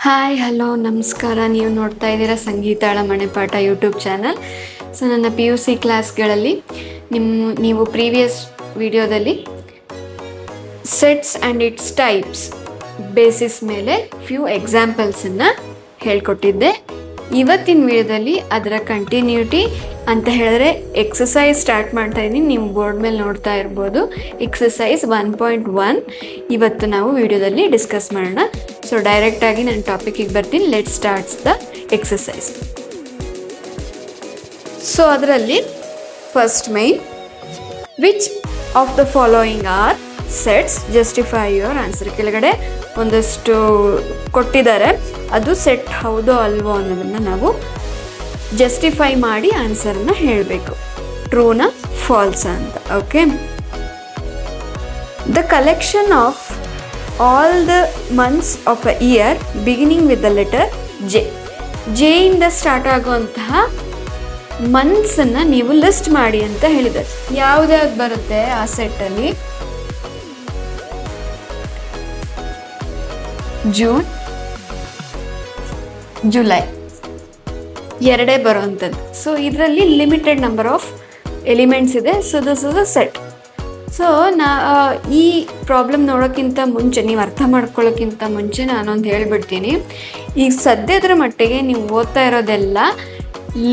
Hi hello ನಮಸ್ಕಾರ. ನೀವು ನೋಡ್ತಾ ಇದ್ದೀರಾ ಸಂಗೀತಾಳ ಮನೆಪಾಠ ಯೂಟ್ಯೂಬ್ ಚಾನಲ್. ಸೊ ನನ್ನ PUC ಕ್ಲಾಸ್ಗಳಲ್ಲಿ ನೀವು ಪ್ರೀವಿಯಸ್ ವಿಡಿಯೋದಲ್ಲಿ sets and its types basis ಮೇಲೆ ಫ್ಯೂ ಎಕ್ಸಾಂಪಲ್ಸನ್ನು ಹೇಳ್ಕೊಟ್ಟಿದ್ದೆ. ಇವತ್ತಿನ ವಿಡಿಯೋದಲ್ಲಿ ಅದರ ಕಂಟಿನ್ಯೂಟಿ ಅಂತ ಹೇಳಿದ್ರೆ ಎಕ್ಸಸೈಸ್ ಸ್ಟಾರ್ಟ್ ಮಾಡ್ತಾ ಇದ್ದೀನಿ. ನೀವು ಬೋರ್ಡ್ ಮೇಲೆ ನೋಡ್ತಾ ಇರ್ಬೋದು ಎಕ್ಸಸೈಸ್ 1.1 ಇವತ್ತು ನಾವು ವಿಡಿಯೋದಲ್ಲಿ ಡಿಸ್ಕಸ್ ಮಾಡೋಣ. ಸೊ ಡೈರೆಕ್ಟಾಗಿ ನಾನು ಟಾಪಿಕಿಗೆ ಬರ್ತೀನಿ. Let starts the exercise. So ಅದರಲ್ಲಿ first main, which of the following are sets, justify your answer. ಕೆಳಗಡೆ ಒಂದಷ್ಟು ಕೊಟ್ಟಿದ್ದಾರೆ, ಅದು ಸೆಟ್ ಹೌದೋ ಅಲ್ವೋ ಅನ್ನೋದನ್ನು ನಾವು ಜಸ್ಟಿಫೈ ಮಾಡಿ ಆನ್ಸರನ್ನು ಹೇಳಬೇಕು. ಟ್ರೂನ ಫಾಲ್ಸ ಅಂತ. Okay. The collection of all the months of a year beginning with the letter J. J ಇಂದ ಸ್ಟಾರ್ಟ್ ಆಗುವಂತಹ ಮಂತ್ಸನ್ನು ನೀವು ಲಿಸ್ಟ್ ಮಾಡಿ ಅಂತ ಹೇಳಿದ್ದಾರೆ. ಯಾವುದ್ಯಾವ್ದು ಬರುತ್ತೆ ಆ ಸೆಟ್ಟಲ್ಲಿ? ಜೂನ್, ಜುಲೈ ಎರಡೇ ಬರೋವಂಥದ್ದು. ಸೊ ಇದರಲ್ಲಿ ಲಿಮಿಟೆಡ್ ನಂಬರ್ ಆಫ್ ಎಲಿಮೆಂಟ್ಸ್ ಇದೆ. So this is a set. So ಈ ಪ್ರಾಬ್ಲಮ್ ನೋಡೋಕ್ಕಿಂತ ಮುಂಚೆ, ನೀವು ಅರ್ಥ ಮಾಡ್ಕೊಳ್ಳೋಕ್ಕಿಂತ ಮುಂಚೆ ನಾನೊಂದು ಹೇಳ್ಬಿಡ್ತೀನಿ. ಈಗ ಸದ್ಯದ ಮಟ್ಟಿಗೆ ನೀವು ಓದ್ತಾ ಇರೋದೆಲ್ಲ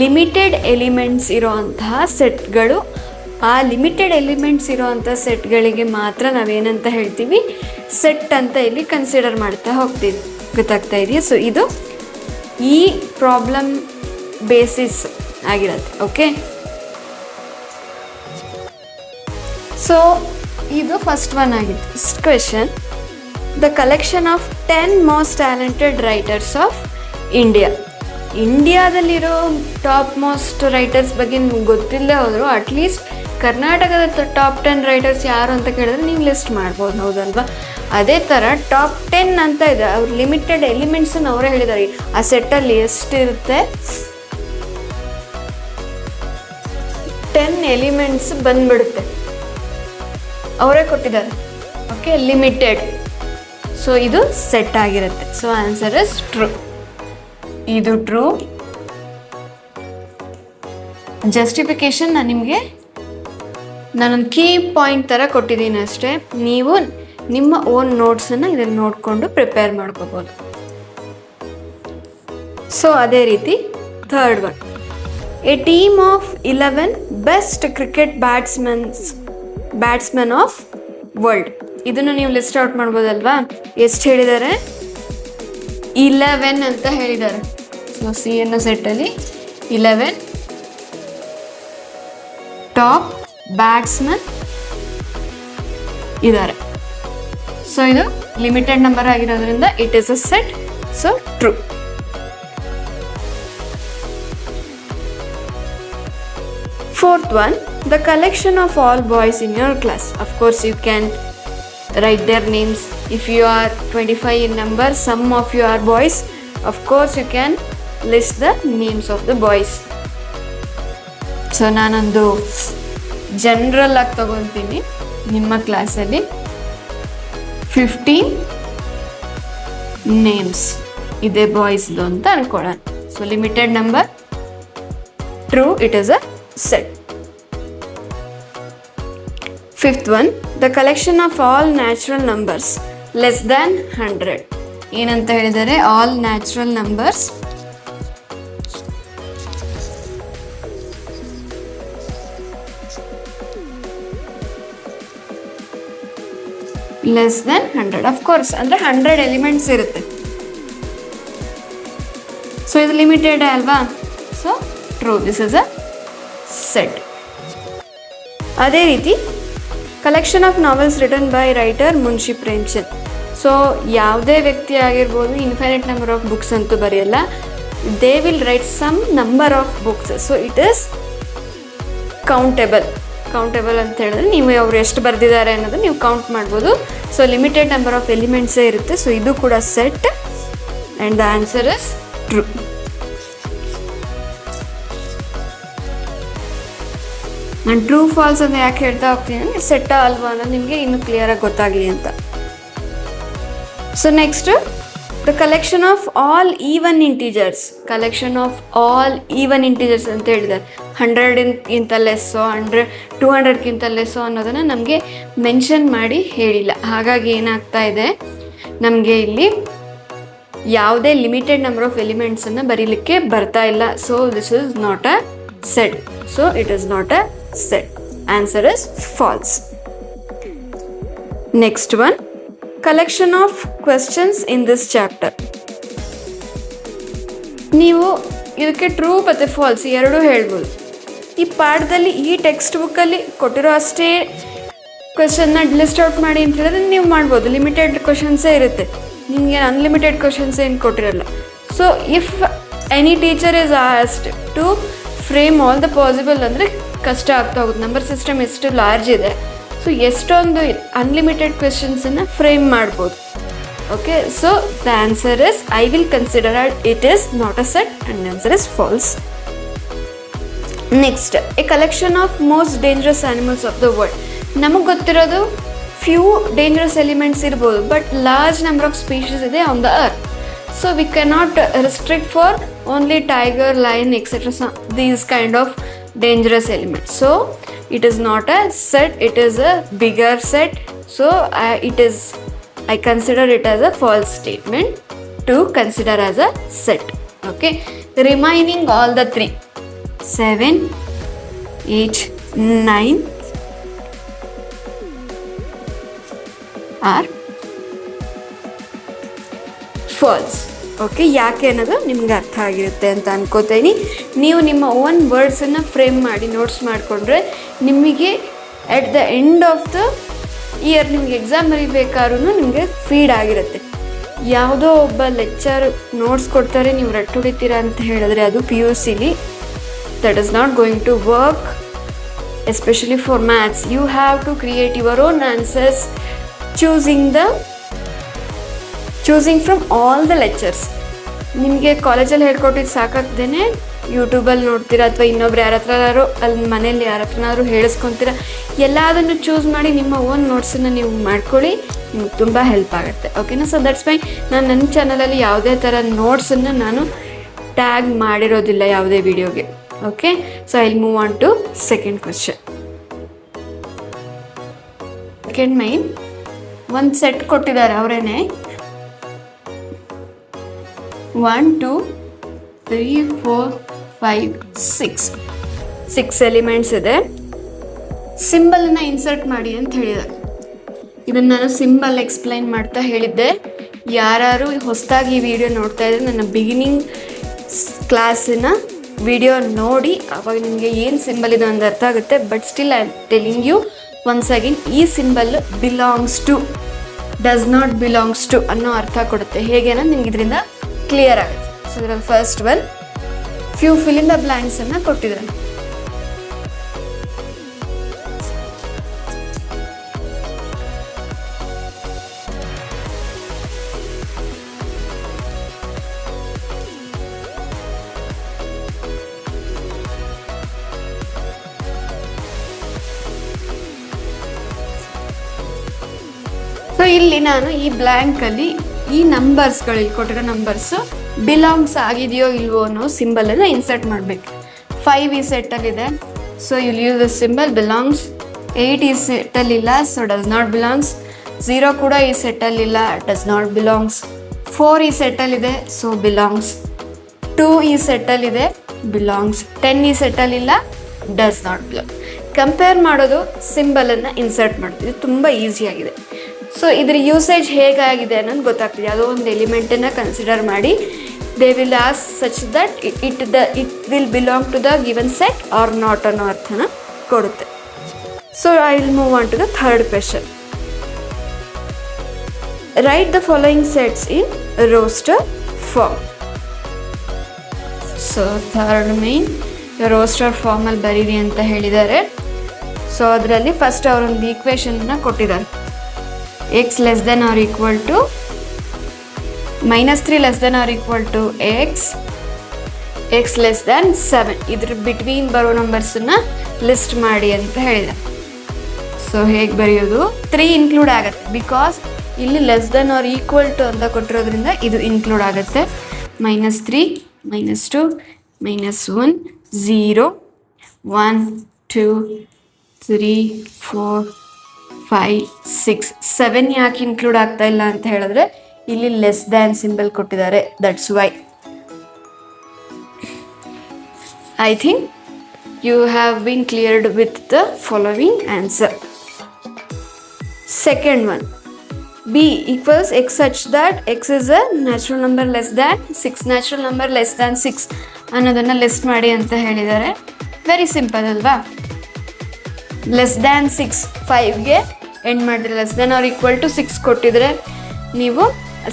ಲಿಮಿಟೆಡ್ ಎಲಿಮೆಂಟ್ಸ್ ಇರೋವಂತಹ ಸೆಟ್ಗಳು. ಆ ಲಿಮಿಟೆಡ್ ಎಲಿಮೆಂಟ್ಸ್ ಇರೋವಂಥ ಸೆಟ್ಗಳಿಗೆ ಮಾತ್ರ ನಾವೇನಂತ ಹೇಳ್ತೀವಿ, ಸೆಟ್ ಅಂತ ಇಲ್ಲಿ ಕನ್ಸಿಡರ್ ಮಾಡ್ತಾ ಹೋಗ್ತೀವಿ. ಗೊತ್ತಾಗ್ತಾ ಇದೆಯಾ? ಸೊ ಇದು ಈ ಪ್ರಾಬ್ಲಮ್ ಬೇಸಿಸ್ ಆಗಿರುತ್ತೆ. ಓಕೆ. ಸೊ ಇದು ಫಸ್ಟ್ ಒನ್ ಆಗಿತ್ತು. First question, the collection of 10 most talented writers of India. ಇಂಡಿಯಾದಲ್ಲಿರೋ ಟಾಪ್ ಮೋಸ್ಟ್ ರೈಟರ್ಸ್ ಬಗ್ಗೆ ನಿಮ್ಗೆ ಗೊತ್ತಿಲ್ಲದೆ ಹೋದರೂ ಅಟ್ಲೀಸ್ಟ್ ಕರ್ನಾಟಕದ ಟಾಪ್ 10 ರೈಟರ್ಸ್ ಯಾರು ಅಂತ ಕೇಳಿದ್ರೆ ನೀವು ಲಿಸ್ಟ್ ಮಾಡ್ಬೋದು, ಹೌದಲ್ವಾ? ಅದೇ ಥರ ಟಾಪ್ 10 ಅಂತ ಇದೆ. ಅವ್ರು ಲಿಮಿಟೆಡ್ ಎಲಿಮೆಂಟ್ಸನ್ನು ಅವರೇ ಹೇಳಿದ್ದಾರೆ. ಆ ಸೆಟ್ಟಲ್ಲಿ ಎಷ್ಟಿರುತ್ತೆ? 10 ಎಲಿಮೆಂಟ್ಸ್ ಬಂದ್ಬಿಡುತ್ತೆ, ಅವರೇ ಕೊಟ್ಟಿದ್ದಾರೆ. Okay, limited. ಸೊ ಇದು ಸೆಟ್ ಆಗಿರುತ್ತೆ. So answer is true. ಇದು ಟ್ರೂ. ಜಸ್ಟಿಫಿಕೇಶನ್ ನಾನೊಂದು ಕೀ ಪಾಯಿಂಟ್ ಥರ ಕೊಟ್ಟಿದ್ದೀನಿ ಅಷ್ಟೇ. ನೀವು ನಿಮ್ಮ ಓನ್ ನೋಟ್ಸನ್ನು ಇದನ್ನು ನೋಡಿಕೊಂಡು ಪ್ರಿಪೇರ್ ಮಾಡ್ಕೋಬೋದು. ಸೊ ಅದೇ ರೀತಿ third one, A team of 11 best cricket batsman of world. ಇದನ್ನು ನೀವು ಲಿಸ್ಟ್ ಔಟ್ ಮಾಡ್ಬೋದಲ್ವಾ? ಎಷ್ಟು ಹೇಳಿದ್ದಾರೆ? 11 ಅಂತ ಹೇಳಿದ್ದಾರೆ. ಸೊ ಸಿ ಅನ್ನೋ ಸೆಟ್ಟಲ್ಲಿ 11 ಟಾಪ್ ಬ್ಯಾಟ್ಸ್ಮನ್ ಇದ್ದಾರೆ. ಸೊ ಇದು ಲಿಮಿಟೆಡ್ ನಂಬರ್ ಆಗಿರೋದ್ರಿಂದ it is a set. So true. Fourth one, the collection of all boys in your class. Of course, you can write their names. If you are 25 in number, some of you are boys. Of course, you can list the names of the boys. So, ನಾನೊಂದು general ಆಗಿ ತಗೊಳ್ತೀನಿ. ನಿಮ್ಮ ಕ್ಲಾಸಲ್ಲಿ 15 names ಇದೆ ಬಾಯ್ಸ್ದು ಅಂತ ಅನ್ಕೊಳ್ಳೋಣ. So limited number, true, it is a set. Fifth one, the collection of all natural numbers less than 100. ಏನಂತ ಹೇಳಿದರೆ? All natural numbers less than 100. Of course, ಅಂದರೆ 100 ಎಲಿಮೆಂಟ್ಸ್ ಇರುತ್ತೆ. ಸೊ ಇದು ಲಿಮಿಟೆಡ್ ಅಲ್ವಾ? So true, this is a set. ಅದೇ ರೀತಿ collection of novels written by writer Munshi Premchand. So ಯಾವುದೇ ವ್ಯಕ್ತಿ ಆಗಿರ್ಬೋದು, ಇನ್ಫೈನೈಟ್ ನಂಬರ್ ಆಫ್ ಬುಕ್ಸ್ ಅಂತೂ ಬರೆಯಲ್ಲ. They will write some number of books. So it is countable ಅಂತ ಹೇಳಿದ್ರೆ ನೀವು ಅವ್ರು ಎಷ್ಟು ಬರೆದಿದ್ದಾರೆ ಅನ್ನೋದು ನೀವು ಕೌಂಟ್ ಮಾಡ್ಬೋದು. ಸೊ ಲಿಮಿಟೆಡ್ ನಂಬರ್ ಆಫ್ ಎಲಿಮೆಂಟ್ಸೇ ಇರುತ್ತೆ. ಸೊ ಇದು ಕೂಡ set and the answer is true. ನಾನು ಟ್ರೂ ಫಾಲ್ಸ್ ಅಂತ ಯಾಕೆ ಹೇಳ್ತಾ ಹೋಗ್ತೀನಿ ಅಂದರೆ ಸೆಟ್ಟ ಅಲ್ವಾ ಅನ್ನೋದು ನಿಮಗೆ ಇನ್ನೂ ಕ್ಲಿಯರಾಗಿ ಗೊತ್ತಾಗಲಿ ಅಂತ. So next the collection of all even integers ಅಂತ ಹೇಳಿದ್ದಾರೆ. 100ಗಿಂತ ಲೆಸ್ಸೋ 200ಗಿಂತ ಲೆಸ್ಸೋ ಅನ್ನೋದನ್ನು ನಮಗೆ ಮೆನ್ಷನ್ ಮಾಡಿ ಹೇಳಿಲ್ಲ. ಹಾಗಾಗಿ ಏನಾಗ್ತಾ ಇದೆ, ನಮಗೆ ಇಲ್ಲಿ ಯಾವುದೇ ಲಿಮಿಟೆಡ್ ನಂಬರ್ ಆಫ್ ಎಲಿಮೆಂಟ್ಸನ್ನು ಬರೀಲಿಕ್ಕೆ ಬರ್ತಾ ಇಲ್ಲ. So this is not a set. So it is not a set. Answer is false. Next one, collection of questions in this chapter. ನೀವು ಇದಕ್ಕೆ ಟ್ರೂ ಮತ್ತು ಫಾಲ್ಸ್ ಎರಡೂ ಹೇಳ್ಬೋದು. ಈ ಪಾಠದಲ್ಲಿ ಈ ಟೆಕ್ಸ್ಟ್ ಬುಕ್ಕಲ್ಲಿ ಕೊಟ್ಟಿರೋ ಅಷ್ಟೇ ಕ್ವೆಶನ್ನ ಲಿಸ್ಟ್ ಔಟ್ ಮಾಡಿ ಅಂತ ಹೇಳಿದ್ರೆ ನೀವು ಮಾಡ್ಬೋದು. ಲಿಮಿಟೆಡ್ ಕ್ವೆಶನ್ಸೇ ಇರುತ್ತೆ, ನಿಮಗೆ ಅನ್ಲಿಮಿಟೆಡ್ ಕ್ವೆಶನ್ಸ್ ಏನು ಕೊಟ್ಟಿರಲ್ಲ. So if any teacher is asked to frame all the possible ಅಂದರೆ ಕಷ್ಟ ಆಗ್ತಾ ಹೋಗುತ್ತೆ. ನಂಬರ್ ಸಿಸ್ಟಮ್ ಎಷ್ಟು ಲಾರ್ಜ್ ಇದೆ, ಸೊ ಎಷ್ಟೊಂದು ಅನ್ಲಿಮಿಟೆಡ್ ಕ್ವೆಶನ್ಸನ್ನು ಫ್ರೇಮ್ ಮಾಡ್ಬೋದು. Okay, so the answer is I will consider it is not a set and answer is false. Next, a collection of most dangerous animals of the world. ನಮಗೆ ಗೊತ್ತಿರೋದು few dangerous elements ಇರ್ಬೋದು, but large number of species ಇದೆ on the earth. So we cannot restrict for only tiger, lion etcetera these kind of dangerous elements. So it is not a set, it is a bigger set. So I consider it as a false statement to consider as a set. Okay, the remaining all the 3, 7, 8, 9 are false. Okay, ಯಾಕೆ ಅನ್ನೋದು ನಿಮ್ಗೆ ಅರ್ಥ ಆಗಿರುತ್ತೆ ಅಂತ ಅನ್ಕೋತೀನಿ. ನೀವು ನಿಮ್ಮ own ವರ್ಡ್ಸನ್ನು frame ಮಾಡಿ ನೋಟ್ಸ್ ಮಾಡಿಕೊಂಡ್ರೆ ನಿಮಗೆ at the end of the year ನಿಮಗೆ ಎಕ್ಸಾಮ್ ಬರೀಬೇಕಾದ್ರೂ ನಿಮಗೆ ಫೀಡ್ ಆಗಿರುತ್ತೆ. ಯಾವುದೋ ಒಬ್ಬ ಲೆಕ್ಚರ್ ನೋಟ್ಸ್ ಕೊಡ್ತಾರೆ, ನೀವು ರಟ್ಟು ಹೊಡಿತೀರಾ ಅಂತ ಹೇಳಿದ್ರೆ ಅದು PUCಲಿ that is not going to work. Especially for maths you have to create your own answers choosing from all the lectures. ನಿಮಗೆ ಕಾಲೇಜಲ್ಲಿ ಹೇಳ್ಕೊಟ್ಟಿದ್ದು ಸಾಕಾಗ್ದೇ ಯೂಟ್ಯೂಬಲ್ಲಿ ನೋಡ್ತೀರಾ ಅಥವಾ ಇನ್ನೊಬ್ರು ಯಾರ ಹತ್ರನಾದ್ರು ಅಲ್ಲಿ ಮನೇಲಿ ಯಾರ ಹತ್ರನಾದ್ರು ಹೇಳಿಸ್ಕೊತೀರಾ. ಎಲ್ಲದನ್ನು ಚೂಸ್ ಮಾಡಿ ನಿಮ್ಮ ಓನ್ ನೋಟ್ಸನ್ನು ನೀವು ಮಾಡ್ಕೊಳ್ಳಿ, ನಿಮ್ಗೆ ತುಂಬ ಹೆಲ್ಪ್ ಆಗುತ್ತೆ. ಓಕೆನಾ? ಸೊ ದಟ್ಸ್ ವೈ ನಾನು ನನ್ನ ಚಾನಲಲ್ಲಿ ಯಾವುದೇ ಥರ ನೋಟ್ಸನ್ನು ನಾನು ಟ್ಯಾಗ್ ಮಾಡಿರೋದಿಲ್ಲ ಯಾವುದೇ ವಿಡಿಯೋಗೆ. Okay, so I will move on to second question. Second ಮೈನ್ ಒಂದು ಸೆಟ್ ಕೊಟ್ಟಿದ್ದಾರೆ ಅವರೇನೆ. 1, 2, 3, 4, 5, 6 ಎಲಿಮೆಂಟ್ಸ್ ಇದೆ. ಸಿಂಬಲನ್ನು ಇನ್ಸರ್ಟ್ ಮಾಡಿ ಅಂತ ಹೇಳಿದ್ದಾರೆ. ಇದನ್ನು ನಾನು ಸಿಂಬಲ್ ಎಕ್ಸ್ಪ್ಲೈನ್ ಮಾಡ್ತಾ ಹೇಳಿದ್ದೆ. ಯಾರು ಹೊಸದಾಗಿ ಈ ವಿಡಿಯೋ ನೋಡ್ತಾ ಇದ್ದರೆ ನನ್ನ ಬಿಗಿನಿಂಗ್ ಕ್ಲಾಸಿನ ವಿಡಿಯೋ ನೋಡಿ, ಆವಾಗ ನಿಮಗೆ ಏನು ಸಿಂಬಲ್ ಇದೆ ಅಂತ ಅರ್ಥ ಆಗುತ್ತೆ. But still I am telling you once again, ಈ symbol belongs to, does not belongs to ಅನ್ನೋ ಅರ್ಥ ಕೊಡುತ್ತೆ. ಹೇಗೆ ಅನ್ನೋದು ನಿಮ್ಗೆ ಇದರಿಂದ ಕ್ಲಿಯರ್ ಆಗುತ್ತೆ. ಸೊ ಇದರಲ್ಲಿ first one, few fill in the blanks ಅನ್ನ ಕೊಟ್ಟಿದ್ದಾರೆ. ಸೊ ಇಲ್ಲಿ ನಾನು ಈ ಬ್ಲ್ಯಾಂಕಲ್ಲಿ ಈ ನಂಬರ್ಸ್ಗಳು, ಇಲ್ಲಿ ಕೊಟ್ಟಿರೋ ನಂಬರ್ಸು ಬಿಲಾಂಗ್ಸ್ ಆಗಿದೆಯೋ ಇಲ್ವೋ ಅನ್ನೋ ಸಿಂಬಲನ್ನು ಇನ್ಸರ್ಟ್ ಮಾಡಬೇಕು. 5 ಈ ಸೆಟ್ಟಲ್ಲಿದೆ, so you'll use the symbol belongs. 8 ಈ ಸೆಟ್ಟಲ್ಲಿಲ್ಲ, ಸೊ ಡಸ್ ನಾಟ್ ಬಿಲಾಂಗ್ಸ್. 0 ಕೂಡ ಈ ಸೆಟ್ಟಲ್ಲಿಲ್ಲ, ಡಸ್ ನಾಟ್ ಬಿಲಾಂಗ್ಸ್. 4 ಈ ಸೆಟ್ಟಲ್ಲಿದೆ, ಸೊ ಬಿಲಾಂಗ್ಸ್. 2 ಈ ಸೆಟ್ಟಲ್ಲಿದೆ, ಬಿಲಾಂಗ್ಸ್. 10 ಈ ಸೆಟ್ಟಲ್ಲಿಲ್ಲ, ಡಸ್ ನಾಟ್ ಬಿಲಾಂಗ್. ಕಂಪೇರ್ ಮಾಡೋದು, ಸಿಂಬಲನ್ನು ಇನ್ಸರ್ಟ್ ಮಾಡೋದು, ಇದು ತುಂಬ ಈಸಿಯಾಗಿದೆ. ಸೊ ಇದ್ರ ಯೂಸೇಜ್ ಹೇಗಾಗಿದೆ ಅನ್ನೋದು ಗೊತ್ತಾಗ್ತದೆ. ಯಾವುದೋ ಒಂದು ಎಲಿಮೆಂಟನ್ನು ಕನ್ಸಿಡರ್ ಮಾಡಿ they will ask such that it will belong to the given set or not ಅನ್ನೋ ಅರ್ಥನ ಕೊಡುತ್ತೆ. So I will move on to the third question. Write the following sets in roster form. So third ಮೇನ್ roster ಫಾರ್ಮಲ್ಲಿ ಬರೀರಿ ಅಂತ ಹೇಳಿದ್ದಾರೆ. So ಅದರಲ್ಲಿ first ಅವರೊಂದು ಈಕ್ವೇಷನ್ನ ಕೊಟ್ಟಿದ್ದಾರೆ. x less than or equal to -3 less than or equal to x less than 7. ಇದ್ರ between ಬರೋ ನಂಬರ್ಸನ್ನ ಲಿಸ್ಟ್ ಮಾಡಿ ಅಂತ ಹೇಳಿದೆ. ಸೊ ಹೇಗೆ ಬರೆಯೋದು? 3 ಇನ್ಕ್ಲೂಡ್ ಆಗುತ್ತೆ ಬಿಕಾಸ್ ಇಲ್ಲಿ less than or equal to ಅಂತ ಕೊಟ್ಟಿರೋದ್ರಿಂದ ಇದು ಇನ್ಕ್ಲೂಡ್ ಆಗುತ್ತೆ. -3 -2 -1 0 1 2 3 4 5 6 7 ಯಾಕೆ ಇನ್ಕ್ಲೂಡ್ ಆಗ್ತಾ ಇಲ್ಲ ಅಂತ ಹೇಳಿದ್ರೆ ಇಲ್ಲಿ ಲೆಸ್ ದ್ಯಾನ್ ಸಿಂಬಲ್ ಕೊಟ್ಟಿದ್ದಾರೆ. That's why. I think you have been cleared with the following answer. Second one, b equals x such that x is a natural number less than 6, natural number less than 6 ಅನ್ನೋದನ್ನ list ಮಾಡಿ ಅಂತ ಹೇಳಿದ್ದಾರೆ. Very simple ಅಲ್ವಾ? Less than 6 5ಗೆ end ಮಾಡಿದ್ರೆ less than or equal to 6 ಕೊಟ್ಟಿದ್ರೆ ನೀವು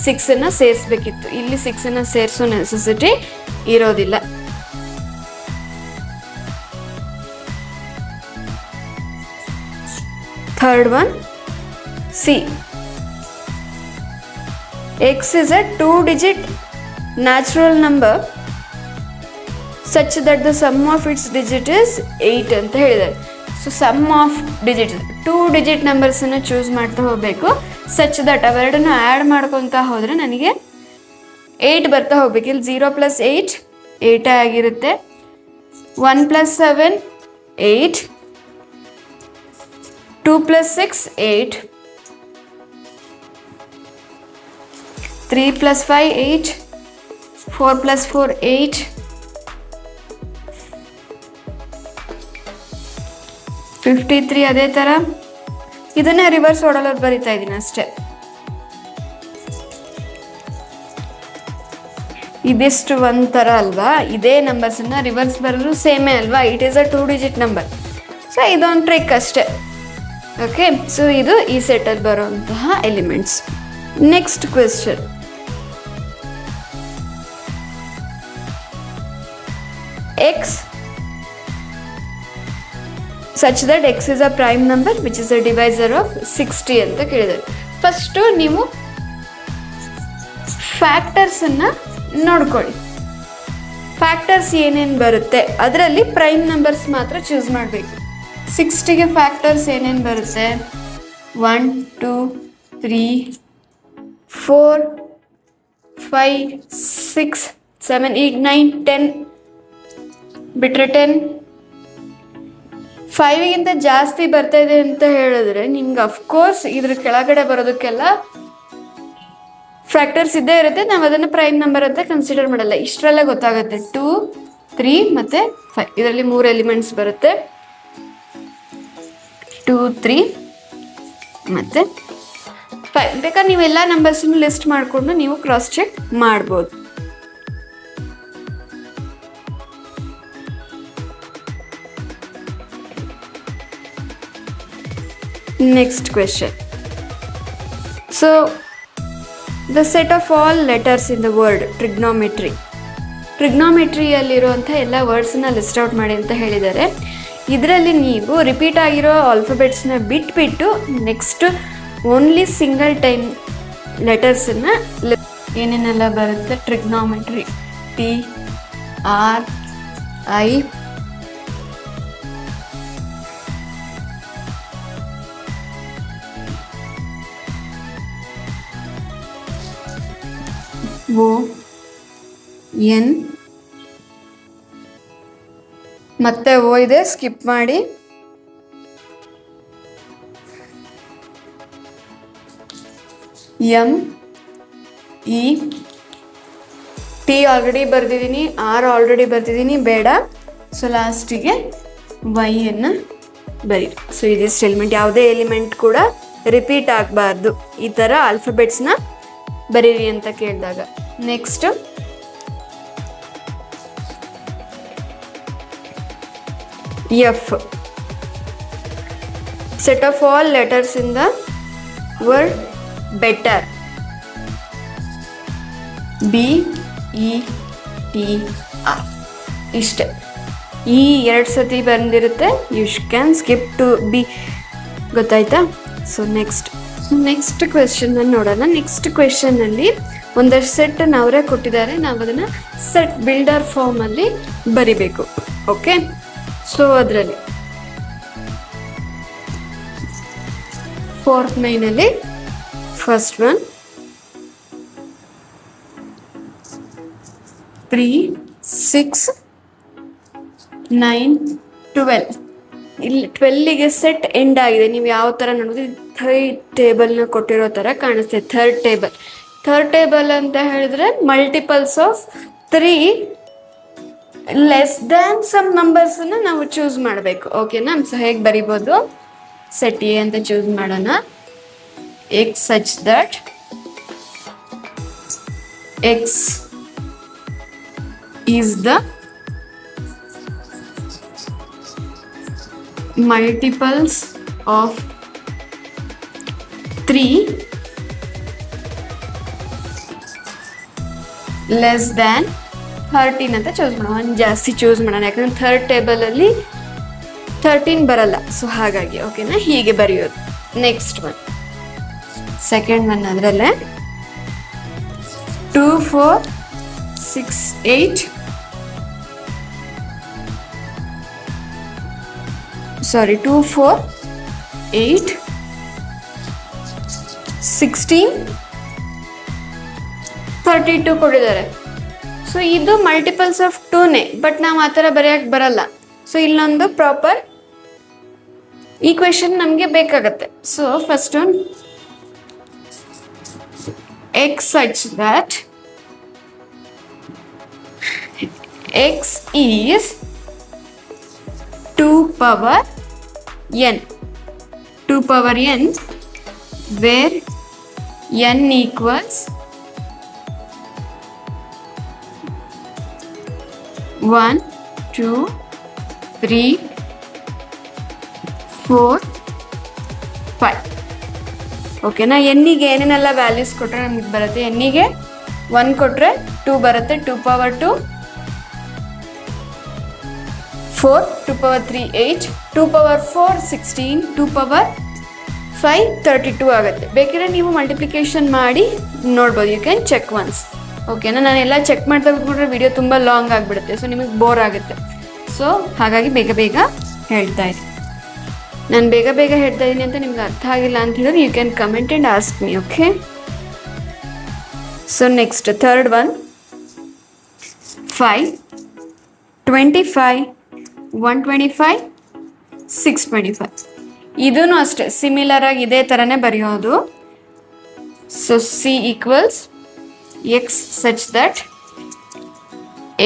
6ಅನ್ನು ಸೇರಿಸ್ಬೇಕಿತ್ತು. ಇಲ್ಲಿ 6ಅನ್ನು ಸೇರಿಸೋ ನೆಸೆಸಿಟಿ ಇರೋದಿಲ್ಲ. Third one, C. X is a 2-digit natural number such that the sum of its digit is 8 ಅಂತ ಹೇಳಿದ್ದಾರೆ. So sum of digit 2-digit ನಂಬರ್ಸನ್ನು ಚೂಸ್ ಮಾಡ್ತಾ ಹೋಗಬೇಕು. ಸಚ್ ದಟ್ ಅವೆರಡನ್ನು ಆ್ಯಡ್ ಮಾಡ್ಕೊತಾ ಹೋದರೆ ನನಗೆ 8 ಬರ್ತಾ ಹೋಗ್ಬೇಕು. ಇಲ್ಲಿ 0 + 8 8 ಆಗಿರುತ್ತೆ. 1 + 7 8 2 + 6 8 3 + 5 8 4 + 4 8 53 ಅದೇ ಥರ. ಇದನ್ನೇ ರಿವರ್ಸ್ ಆರ್ಡರಲ್ಲಿ ಬರಿತಾ ಇದ್ದೀನಿ ಅಷ್ಟೇ. ಇದಿಷ್ಟು ಒಂಥರ ಅಲ್ವಾ? ಇದೇ ನಂಬರ್ಸನ್ನು ರಿವರ್ಸ್ ಬರೋದು ಸೇಮೇ ಅಲ್ವಾ? It is a 2-digit number. So ಇದೊಂದು ಟ್ರಿಕ್ ಅಷ್ಟೇ. ಓಕೆ, ಸೊ ಇದು ಈ ಸೆಟ್ಟಲ್ಲಿ ಬರುವಂತಹ elements. Next question, X such that x is a prime number which is a divisor of 60 ಅಂತ ಕೇಳಿದ್ದಾರೆ. ಫಸ್ಟು ನೀವು ಫ್ಯಾಕ್ಟರ್ಸನ್ನು ನೋಡ್ಕೊಳ್ಳಿ. ಫ್ಯಾಕ್ಟರ್ಸ್ ಏನೇನು ಬರುತ್ತೆ ಅದರಲ್ಲಿ ಪ್ರೈಮ್ ನಂಬರ್ಸ್ ಮಾತ್ರ ಚೂಸ್ ಮಾಡಬೇಕು. 60ಗೆ ಫ್ಯಾಕ್ಟರ್ಸ್ ಏನೇನು ಬರುತ್ತೆ? 1 2 3 4 5 6 7 8 9 10 ಬಿಟ್ಟರೆ 10. 5ಗಿಂತ ಜಾಸ್ತಿ ಬರ್ತಾ ಇದೆ ಅಂತ ಹೇಳಿದ್ರೆ ನಿಮ್ಗೆ ಅಫ್ಕೋರ್ಸ್ ಇದ್ರ ಕೆಳಗಡೆ ಬರೋದಕ್ಕೆಲ್ಲ ಫ್ಯಾಕ್ಟರ್ಸ್ ಇದ್ದೇ ಇರುತ್ತೆ. ನಾವು ಅದನ್ನು ಪ್ರೈಮ್ ನಂಬರ್ ಅಂತ ಕನ್ಸಿಡರ್ ಮಾಡಲ್ಲ. ಇಷ್ಟರಲ್ಲೇ ಗೊತ್ತಾಗುತ್ತೆ. 2 3 ಮತ್ತು 5 ಇದರಲ್ಲಿ 3 ಎಲಿಮೆಂಟ್ಸ್ ಬರುತ್ತೆ. 2 3 ಮತ್ತು 5. ಬೇಕಾದ್ರೆ ನೀವೆಲ್ಲ ನಂಬರ್ಸನ್ನು ಲಿಸ್ಟ್ ಮಾಡಿಕೊಂಡು ನೀವು ಕ್ರಾಸ್ ಚೆಕ್ ಮಾಡ್ಬೋದು. Next question. So the set of all letters in the word trigonometry. ಟ್ರಿಗ್ನೋಮೆಟ್ರಿಯಲ್ಲಿರುವಂಥ ಎಲ್ಲ ವರ್ಡ್ಸನ್ನ ಲಿಸ್ಟ್ ಔಟ್ ಮಾಡಿ ಅಂತ ಹೇಳಿದ್ದಾರೆ. ಇದರಲ್ಲಿ ನೀವು ರಿಪೀಟ್ ಆಗಿರೋ ಆಲ್ಫಾಬೆಟ್ಸ್ನ ಬಿಟ್ಬಿಟ್ಟು ನೆಕ್ಸ್ಟ್ ಓನ್ಲಿ ಸಿಂಗಲ್ ಟೈಮ್ ಲೆಟರ್ಸನ್ನು ಏನೇನೆಲ್ಲ ಬರುತ್ತೆ trigonometry T R I O N ಮತ್ತೆ ಓ ಇದೆ, ಸ್ಕಿಪ್ ಮಾಡಿ. ಎಮ್ ಇ ಟಿ ಆಲ್ರೆಡಿ ಬರೆದಿದ್ದೀನಿ, ಆರ್ ಆಲ್ರೆಡಿ ಬರೆದಿದ್ದೀನಿ, ಬೇಡ. ಸೊ ಲಾಸ್ಟಿಗೆ ವೈ ಅನ್ನು ಬರೀರಿ. ಸೊ ಇದಿಷ್ಟು ಎಲಿಮೆಂಟ್, ಯಾವುದೇ ಎಲಿಮೆಂಟ್ ಕೂಡ ರಿಪೀಟ್ ಆಗಬಾರ್ದು. ಈ ಥರ ಆಲ್ಫಾಬೆಟ್ಸ್ನ ಬರೀರಿ ಅಂತ ಕೇಳಿದಾಗ. Next F. Set of all letters in the word better. B E T R. ಇಷ್ಟೇ. ಈ 2 ಸತಿ ಬಂದಿರುತ್ತೆ. You can skip to B. ಗೊತ್ತಾಯ್ತಾ? ಸೊ ನೆಕ್ಸ್ಟ್ ಕ್ವೆಶ್ಚನ್ ನೋಡೋಣ. ನೆಕ್ಸ್ಟ್ ಕ್ವೆಶ್ಚನಲ್ಲಿ ಒಂದಷ್ಟು ಸೆಟ್ಟನ್ನು ಅವರೇ ಕೊಟ್ಟಿದ್ದಾರೆ. ನಾವು ಅದನ್ನು ಸೆಟ್ ಬಿಲ್ಡರ್ ಫಾರ್ಮಲ್ಲಿ ಬರಿಬೇಕು. ಓಕೆ, ಸೊ ಅದರಲ್ಲಿ 4th ಲೈನಲ್ಲಿ ಫಸ್ಟ್ ಒನ್ 3, 6, 9, 12. ಇಲ್ಲಿ 12ಗೆ ಸೆಟ್ ಎಂಡ್ ಆಗಿದೆ. ನೀವು ಯಾವ ಥರ ನೋಡಿದ್ರೆ ಥರ್ಡ್ ಟೇಬಲ್ನ ಕೊಟ್ಟಿರೋ ಥರ ಕಾಣಿಸ್ತದೆ. ಥರ್ಡ್ ಟೇಬಲ್ ಅಂತ ಹೇಳಿದ್ರೆ multiples of 3 less than some ನಂಬರ್ಸನ್ನು ನಾವು ಚೂಸ್ ಮಾಡಬೇಕು. ಓಕೆನಾ? ಸೊ ಹೇಗೆ ಬರಿಬೋದು? ಸೆಟ್ ಎ ಅಂತ ಚೂಸ್ ಮಾಡೋಣ. X such that x is the multiples of 3 less than 13 ಅಂತ ಚೂಸ್ ಮಾಡೋಣ. ಒಂದು ಜಾಸ್ತಿ ಚೂಸ್ ಮಾಡೋಣ, ಯಾಕಂದ್ರೆ ಥರ್ಡ್ ಟೇಬಲಲ್ಲಿ 13 ಬರಲ್ಲ. ಸೊ ಹಾಗಾಗಿ ಓಕೆನಾ, ಹೀಗೆ ಬರೆಯೋದು. ನೆಕ್ಸ್ಟ್ ಒನ್, ಸೆಕೆಂಡ್ ಒನ್ ಅದರಲ್ಲೇ 2, 4, 6, 8 2, 4, 8, 16, 32 ಕೊಟ್ಟಿದ್ದಾರೆ. ಸೊ ಇದು ಮಲ್ಟಿಪಲ್ಸ್ ಆಫ್ 2ನೇ, ಬಟ್ ನಾವು ಆ ಥರ ಬರೆಯೋಕ್ಕೆ ಬರಲ್ಲ. ಸೊ ಇಲ್ಲೊಂದು ಪ್ರಾಪರ್ ಈಕ್ವೇಶನ್ ನಮಗೆ ಬೇಕಾಗತ್ತೆ. So first one, X such that x is 2 power n, 2 power n, where n equals 1, 2, 3, 4, 5. ಓಕೆನಾ? ಎನ್ನಿಗೆ ಏನೇನೆಲ್ಲ ವ್ಯಾಲ್ಯೂಸ್ ಕೊಟ್ಟರೆ ನಮಗೆ ಬರುತ್ತೆ? ಎನ್ನಿಗೆ 1 ಕೊಟ್ಟರೆ 2 ಬರುತ್ತೆ, 2 power 2, 4, 2 power 3, 8, 2 power 4, 16, 2 power 5, 32 ಆಗುತ್ತೆ. ಬೇಕಿದ್ರೆ ನೀವು ಮಲ್ಟಿಪ್ಲಿಕೇಶನ್ ಮಾಡಿ ನೋಡ್ಬೋದು. You can check once. ಓಕೆನಾ? ನಾನೆಲ್ಲ ಚೆಕ್ ಮಾಡ್ತಾ ಕೂತ್ಬಿಟ್ರೆ ವಿಡಿಯೋ ತುಂಬ ಲಾಂಗ್ ಆಗಿಬಿಡುತ್ತೆ. ಸೊ ನಿಮಗೆ ಬೋರ್ ಆಗುತ್ತೆ. ಸೊ ಹಾಗಾಗಿ ಬೇಗ ಬೇಗ ಹೇಳ್ತಾ ಇದ್ದೀನಿ. ನಾನು ಬೇಗ ಬೇಗ ಹೇಳ್ತಾ ಇದ್ದೀನಿ ಅಂತ ನಿಮ್ಗೆ ಅರ್ಥ ಆಗಿಲ್ಲ ಅಂತ ಹೇಳಿದ್ರೆ you can comment and ask me. Okay? So next third one, 5, 25, 125, 625. ಇದೂ ಅಷ್ಟೇ ಸಿಮಿಲರ್ ಆಗಿ ಇದೇ ಥರನೇ ಬರೆಯೋದು. So C equals x such that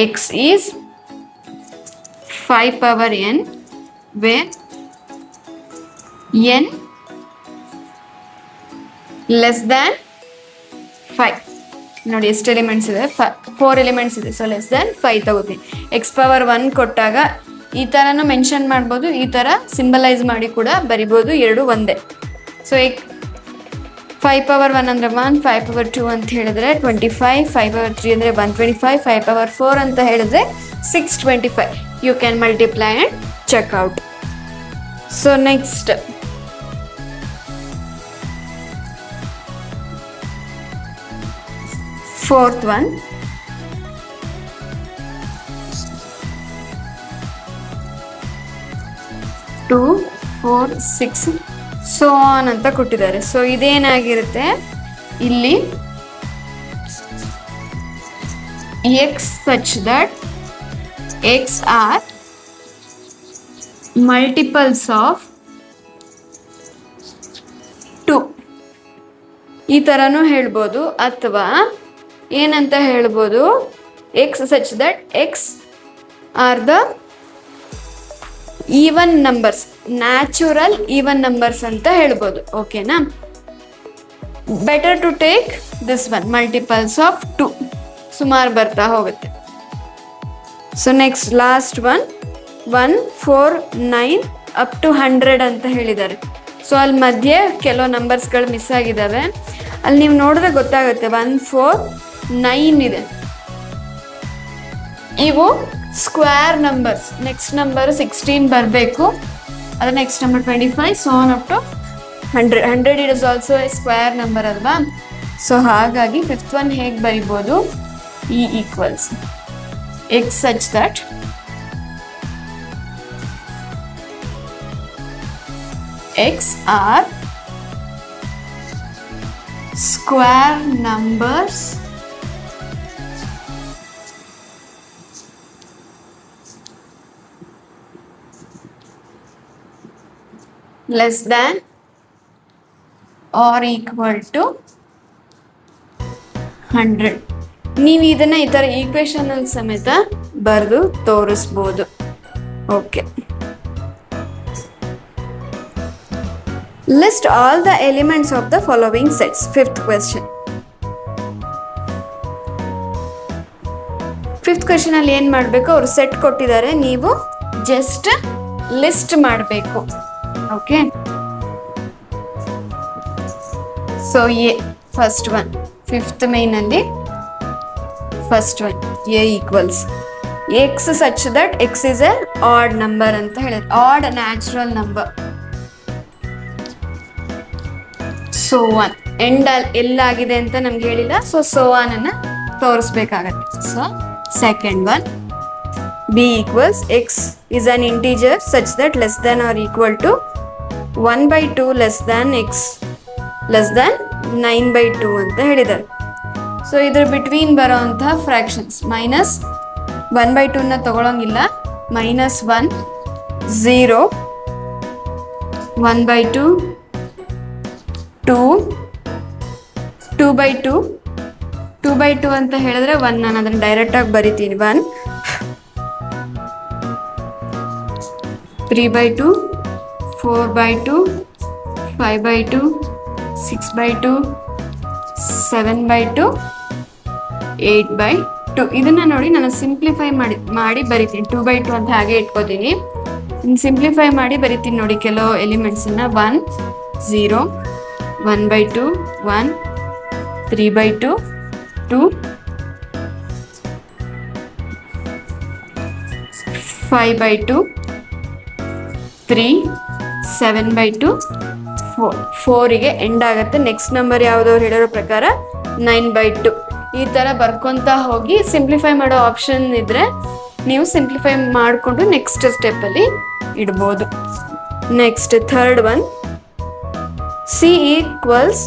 x is 5 power n, where n less than 5. ನೋಡಿ ಎಷ್ಟು ಎಲಿಮೆಂಟ್ಸ್ ಇದೆ? 4 ಎಲಿಮೆಂಟ್ಸ್ ಇದೆ. ಸೊ ಲೆಸ್ ದ್ಯಾನ್ 5 ತಗೋತೀನಿ. ಎಕ್ಸ್ ಪವರ್ 1 ಕೊಟ್ಟಾಗ ಈ ಥರನೂ ಮೆನ್ಷನ್ ಮಾಡ್ಬೋದು, ಈ ಥರ ಸಿಂಬಲೈಸ್ ಮಾಡಿ ಕೂಡ ಬರಿಬೋದು. ಎರಡು ಒಂದೇ. ಸೊ 5 power 1 ಅಂದರೆ 1, 5 power 2 ಅಂತ ಹೇಳಿದ್ರೆ 25, 5 power 3 ಅಂದರೆ 125, 5 power 4 ಅಂತ ಹೇಳಿದ್ರೆ 625. You can multiply and check out. So next fourth one, 2, 4, 6 so on ಅಂತ ಕೊಟ್ಟಿದ್ದಾರೆ. ಸೊ ಇದೇನಾಗಿರುತ್ತೆ ಇಲ್ಲಿ x such that x are multiples of 2 ಈ ಥರನೂ ಹೇಳ್ಬೋದು, ಅಥವಾ ಏನಂತ ಹೇಳ್ಬೋದು, x such that x are the even numbers, natural even numbers ಅಂತ ಹೇಳ್ಬೋದು. ಓಕೆನಾ? Better to take this one, multiples of 2. ಸುಮಾರು ಬರ್ತಾ ಹೋಗುತ್ತೆ. So next last one, 1, 4, 9 up to 100 ಅಂತ ಹೇಳಿದ್ದಾರೆ. ಸೊ ಅಲ್ಲಿ ಮಧ್ಯೆ ಕೆಲವು ನಂಬರ್ಸ್ಗಳು ಮಿಸ್ ಆಗಿದ್ದಾವೆ. ಅಲ್ಲಿ ನೀವು ನೋಡಿದ್ರೆ ಗೊತ್ತಾಗುತ್ತೆ. 1, 4, 9 ಇದೆ. ಇವು ಸ್ಕ್ವೇರ್ ನಂಬರ್ಸ್. ನೆಕ್ಸ್ಟ್ ನಂಬರ್ 16 ಬರಬೇಕು. ಅದು next number 25, so on up to 100. 100 it is also a square number ಅಲ್ವಾ? ಸೊ ಹಾಗಾಗಿ ಫಿಫ್ತ್ ಒನ್ ಹೇಗೆ ಬರಿಬೋದು? E equals x such that x are square numbers less than or equal to 100. ನೀವು ಇದನ್ನ ಈ ಥರ ಈಕ್ವೇಶನ್ ಅಲ್ಲಿ ಸಮೇತ ಬರೆದು ತೋರಿಸ್ಬೋದು. Okay, list all the elements of the following sets. Fifth question. Fifth question ಅಲ್ಲಿ ಏನು ಮಾಡಬೇಕು, ಅವರು ಸೆಟ್ ಕೊಟ್ಟಿದ್ದಾರೆ, ನೀವು ಜಸ್ಟ್ ಲಿಸ್ಟ್ ಮಾಡಬೇಕು. Okay, so A first one, fifth ಮೇನಲ್ಲಿ first one, A equals x such that x is a odd number ಅಂತ ಹೇಳಿದ್ರೆ, odd natural number. So one, end ಎಲ್ಲಾಗಿದೆ ಅಂತ ನಮ್ಗೆ ಹೇಳಿಲ್ಲ, ಸೊ ಒನ್ ಅನ್ನ ತೋರಿಸ್ಬೇಕಾಗತ್ತೆ. So second one, B equals x is an integer such that less than or equal to 1/2 less than x less than 9/2 ಅಂತ ಹೇಳಿದ್ದಾರೆ. ಸೊ ಇದ್ರ ಬಿಟ್ವೀನ್ ಬರೋ ಅಂತಹ ಫ್ರಾಕ್ಷನ್ಸ್, -1/2 ತಗೊಳಂಗಿಲ್ಲ, -1 0 1/2 2 2/2 2/2 ಅಂತ ಹೇಳಿದ್ರೆ 1, ನಾನು ಅದನ್ನು ಡೈರೆಕ್ಟ್ ಆಗಿ ಬರಿತೀನಿ. 1 3/2 4/2 5/2 6/2 7/2 8/2. ಇದನ್ನ ನೋಡಿ ನಾನು ಸಿಂಪ್ಲಿಫೈ ಮಾಡಿ ಬರಿತೀನಿ. 2/2 ಅಂತ ಹಾಗೆ ಇಟ್ಕೋತೀನಿ. ಸಿಂಪ್ಲಿಫೈ ಮಾಡಿ ಬರಿತೀನಿ ನೋಡಿ ಕೆಲವು ಎಲಿಮೆಂಟ್ಸನ್ನ. 1 0 1/2 1 3/2 2 5/2 3 7/2 4ಗೆ ಎಂಡ್ ಆಗುತ್ತೆ. ನೆಕ್ಸ್ಟ್ ನಂಬರ್ ಯಾವುದವ್ರು ಹೇಳಿರೋ ಪ್ರಕಾರ 9/2. ಈ ಥರ ಬರ್ಕೊತ ಹೋಗಿ ಸಿಂಪ್ಲಿಫೈ ಮಾಡೋ ಆಪ್ಷನ್ ಇದ್ರೆ ನೀವು ಸಿಂಪ್ಲಿಫೈ ಮಾಡಿಕೊಂಡು ನೆಕ್ಸ್ಟ್ ಸ್ಟೆಪ್ಪಲ್ಲಿ ಇಡ್ಬೋದು. Next third one, C equals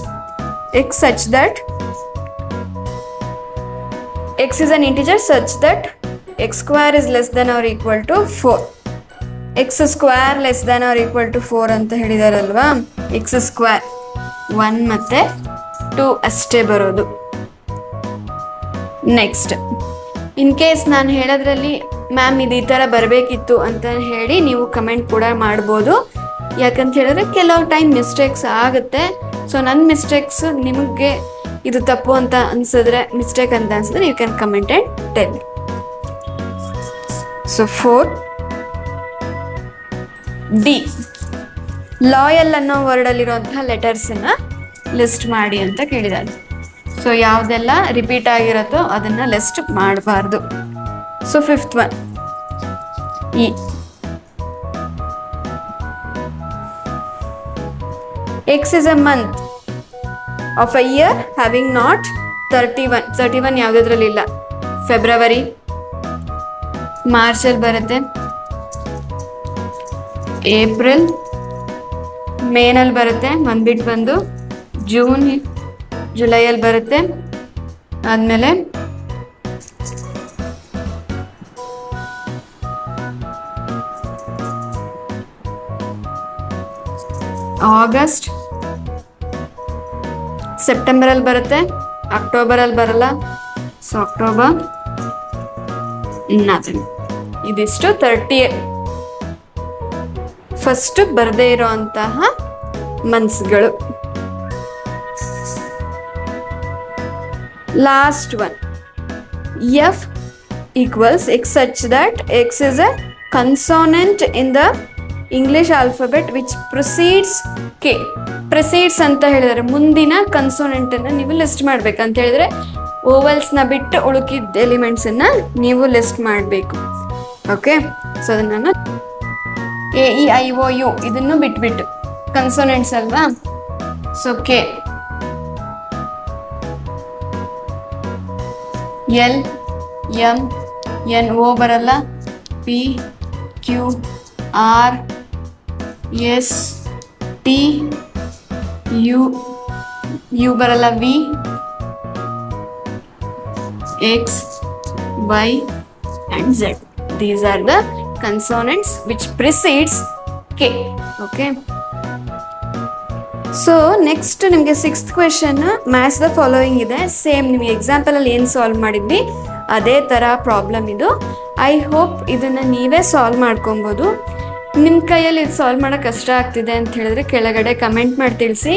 x such that x is an integer such that x square is less than or equal to 4. X square less than or equal to 4 ಅಂತ ಹೇಳಿದಾರಲ್ವಾ. X square 1 ಮತ್ತು 2 ಅಷ್ಟೇ ಬರೋದು. Next, in case ನಾನು ಹೇಳೋದ್ರಲ್ಲಿ ma'am ಇದು ಈ ಥರ ಬರಬೇಕಿತ್ತು ಅಂತ ಹೇಳಿ ನೀವು ಕಮೆಂಟ್ ಕೂಡ ಮಾಡ್ಬೋದು. ಯಾಕಂತ ಹೇಳಿದ್ರೆ ಕೆಲವು ಟೈಮ್ ಮಿಸ್ಟೇಕ್ಸ್ ಆಗುತ್ತೆ. ಸೊ ನನ್ನ ಮಿಸ್ಟೇಕ್ಸ್ ನಿಮಗೆ ಇದು ತಪ್ಪು ಅಂತ ಅನ್ಸಿದ್ರೆ, ಮಿಸ್ಟೇಕ್ ಅಂತ ಅನ್ಸಿದ್ರೆ you can comment and tell. So 4 D, loyal ಅನ್ನೋ ವರ್ಡಲ್ಲಿರುವಂತಹ ಲೆಟರ್ಸನ್ನು ಲಿಸ್ಟ್ ಮಾಡಿ ಅಂತ ಕೇಳಿದ್ದಾರೆ. ಸೊ ಯಾವುದೆಲ್ಲ ರಿಪೀಟ್ ಆಗಿರುತ್ತೋ ಅದನ್ನು ಲಿಸ್ಟ್ ಮಾಡಬಾರ್ದು. So fifth one, E x is a month of a year having not 31 ಯಾವುದ್ರಲ್ಲಿಲ್ಲ. ಫೆಬ್ರವರಿ, ಮಾರ್ಚಲ್ಲಿ ಬರುತ್ತೆ, ಏಪ್ರಿಲ್, ಮೇನಲ್ಲಿ ಬರುತ್ತೆ, ಬಂದ್ಬಿಟ್ಟು ಬಂದು ಜೂನ್ ಜುಲೈಯಲ್ಲಿ ಬರುತ್ತೆ. ಆದಮೇಲೆ ಆಗಸ್ಟ್, ಸೆಪ್ಟೆಂಬರಲ್ಲಿ ಬರುತ್ತೆ, ಅಕ್ಟೋಬರಲ್ಲಿ ಬರಲ್ಲ. ಸೊ ಅಕ್ಟೋಬರ್, ಇದಿಷ್ಟು 30 ಫಸ್ಟ್ ಬರದೇ ಇರೋಂತಹ ಮಂತ್ಸ್ಗಳು. Last one, F equals x such that x is a consonant in the English alphabet which proceeds K. Proceeds ಅಂತ ಹೇಳಿದರೆ ಮುಂದಿನ ಕನ್ಸೋನೆಂಟನ್ನು ನೀವು ಲಿಸ್ಟ್ ಮಾಡ್ಬೇಕಂತ ಹೇಳಿದ್ರೆ ಓವಲ್ಸ್ನ ಬಿಟ್ಟು ಉಳುಕಿದ ಎಲಿಮೆಂಟ್ಸನ್ನು ನೀವು ಲಿಸ್ಟ್ ಮಾಡಬೇಕು. ಓಕೆ, ಸೊ ಅದನ್ನು ನಾನು AEIOU ಇದನ್ನು ಬಿಟ್ಬಿಟ್ಟು ಕನ್ಸೋನೆಂಟ್ಸ್ ಅಲ್ವಾ. So K, L, M, N, O ಬರಲ್ಲ, P, Q, R, S, T, U, U ಬರಲ್ಲ, V, X, Y and z. These are the consonants which precedes k. Okay. So next ನಿಮಗೆ 6th question match the following ಇದೆ. Same ನಿಮಗೆ ಎಕ್ಸಾಂಪಲಲ್ಲಿ ಏನು solve ಮಾಡಿದ್ವಿ ಅದೇ ಥರ problem ಇದು. ಐ ಹೋಪ್ ಇದನ್ನು ನೀವೇ ಸಾಲ್ವ್ ಮಾಡ್ಕೊಬೋದು. ನಿಮ್ಮ ಕೈಯಲ್ಲಿ ಇದು ಸಾಲ್ವ್ ಮಾಡೋಕ್ಕೆ ಕಷ್ಟ ಆಗ್ತಿದೆ ಅಂತ ಹೇಳಿದ್ರೆ ಕೆಳಗಡೆ ಕಮೆಂಟ್ ಮಾಡಿ ತಿಳಿಸಿ.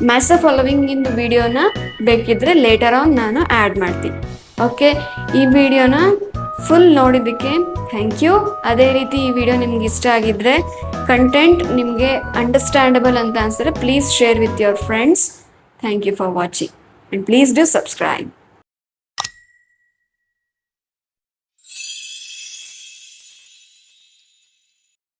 ಮ್ಯಾಚ್ ದ ಫಾಲೋವಿಂಗ್ ಇಂದು ವಿಡಿಯೋನ ಬೇಕಿದ್ದರೆ ಲೇಟರ್ ಆನ್ ನಾನು ಆ್ಯಡ್ ಮಾಡ್ತೀನಿ. ಓಕೆ, ಈ ವಿಡಿಯೋನ ಫುಲ್ ನೋಡಿದ್ದಕ್ಕೆ ಥ್ಯಾಂಕ್ ಯು. ಅದೇ ರೀತಿ ಈ ವಿಡಿಯೋ ನಿಮ್ಗೆ ಇಷ್ಟ ಆಗಿದ್ದರೆ, ಕಂಟೆಂಟ್ ನಿಮಗೆ ಅಂಡರ್ಸ್ಟ್ಯಾಂಡಬಲ್ ಅಂತ ಅನಿಸಿದ್ರೆ please share with your friends. Thank you for watching and please do subscribe.